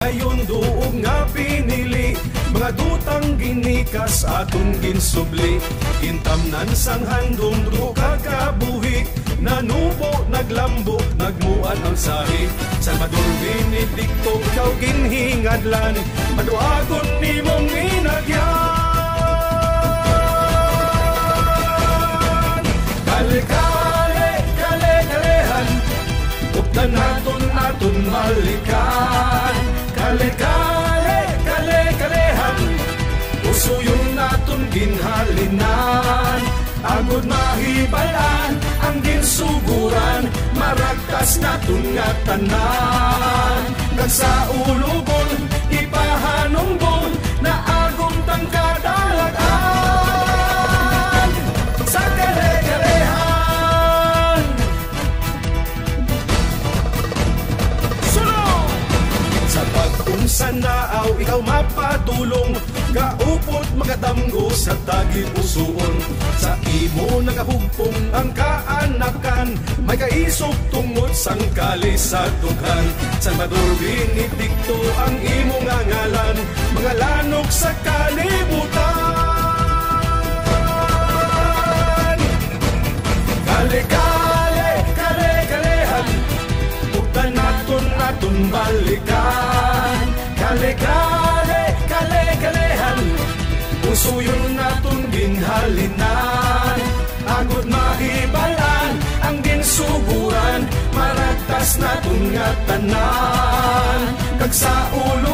Ayon duog nga pinili, mga dutang ginikas atong ginsubli. Intamnan sang handong duka kabuhi, nanubo, naglambo, nagmuan ang sahi. Salvador Benedicto, ikaw ginhingadlan, maduagon ni mong inagyan. Kale-kale, kale-kalehan, updan naton malikan. Kale-kale, kale-kalehan, usuyon naton ginhalinan. Agod mahibalan ang ginsuguran, maragtas naton nga tanan. Kag sa ulubon, ipahanungbon, na agong tang kadalagan. Sa kale-kalehan, sunod! Sa pag-unsan naaw, ikaw mapadulong, kaupot makadamgo sa taging usuon. Sa imo nagahugpong ang kaanakan, may kaisog tungod sang kali sa dughan. Salvador Benedicto ang imo nga ngalan, mga lanok sa kalibutan. Kale-kale, kale-kalehan, updan naton balikan. Kale-kale, kale-kalehan, usuyon naton ginhalinan. Agod mahibalan ang ginsuguran, maragtas naton nga tanan. Kag sa ulo